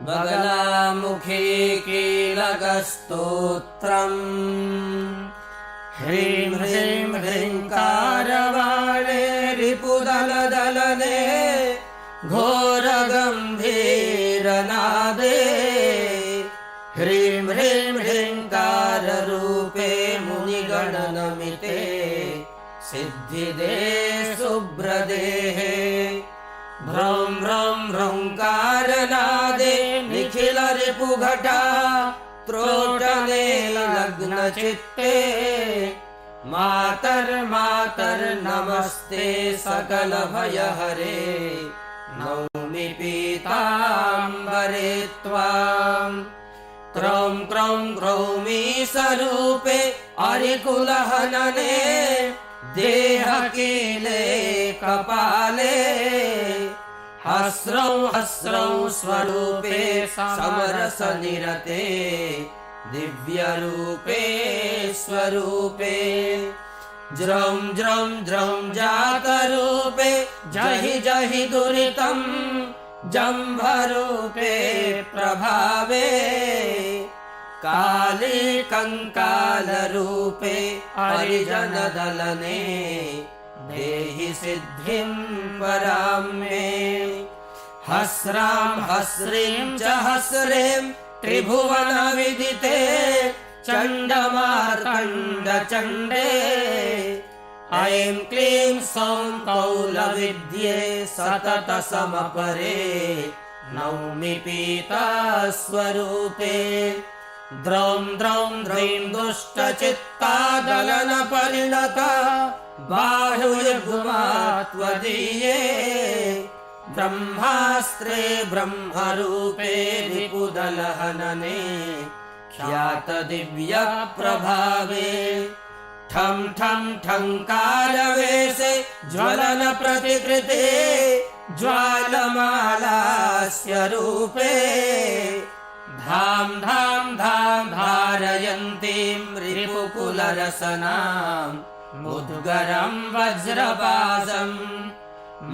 बगलामुखी कीलकस्तोत्रम् ह्रीं ह्रीं ह्रीङ्कारवाणे रिपुदलदलने घोरगम्भीरनादे ह्रीं ह्रीं ह्रीङ्काररूपे मुनिगणनमिते सिद्धिदे शुभ्रदेहे भ्रौं भ्रौं ह्रौङ्कारनादे निखिलरिपुघटा त्रोटने लग्नचित्ते मातर्मातर्नमस्ते सकलभयहरे नौमि पीताम्बरे त्वाम् क्रौं क्रौं क्रौमीशरूपे अरिकुलहनने देहकीले कपाले हस्रौ हस्रौ स्वरूपे समरसनिरते दिव्यरूपे स्वरूपे ज्रौं ज्रौं ज्रौं जातरूपे जहि जहि दुरितम् जम्भरूपे प्रभावे काली कंकालरूपे हरिजनदलने देहि सिद्धिं परां मे हस्रां हस्रीं च हस्रीं त्रिभुवनविदिते चण्डमार्तण्डचण्डे ऐं क्लीं सौं कौलविद्ये सततसमपरे नौमि पीतास्वरूपे द्रौं द्रौं द्रौं दुष्टचित्तादलनपरिणता बाहुर्भुमा त्वदीये ब्रह्मास्त्रे ब्रह्मरूपे रिपुदलहनने ख्यातदिव्यप्रभावे ठं ठं ठङ्कारवेशे ज्वलनप्रतिकृते ज्वालमालास्य रूपे धां धां धां धारयन्तीं रिपुकुलरसनां मुद्गरं वज्रपाशम्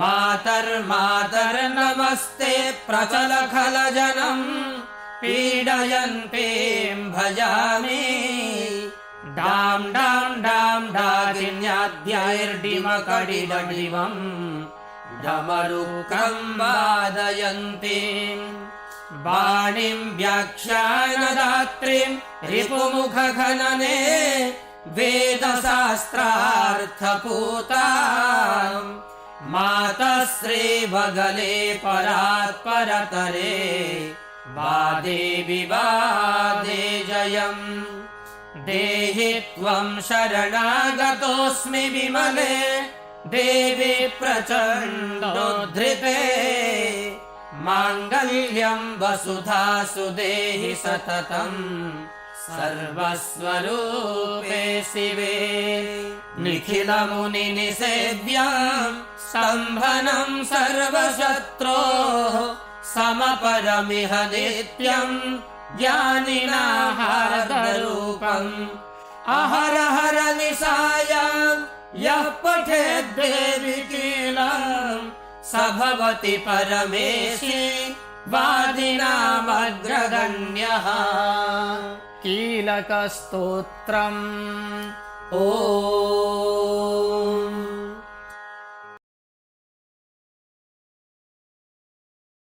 मातर्मातर्नमस्ते प्रचलखलजनं पीडयन्तीं भजामि डां डां डां डाकिन्याद्यैर्डिमकडिडडिवम् डमरुकं वादयन्तीं वाणीं व्याख्यानदात्रीं रिपुमुखखनने वेदशास्त्रार्थपूतां मातश्रीभगले परात्परतरे वादे विवादे जयम् देहि त्वं शरणागतोऽस्मि विमले देवी प्रचण्डोद्धृते माङ्गल्यं वसुधासु देहि सततम् सर्वस्वरूपे शिवे निखिलमुनिनिषेव्यां स्तम्भनं सर्वशत्रोः समपरमिह नित्यं ज्ञानिनाहाररूपम् अहरहर निशायां यः पठेद्देवि कीलं स भवति परमेशी वादिनामग्रगण्यः कीलकस्तोत्रम्। ॐ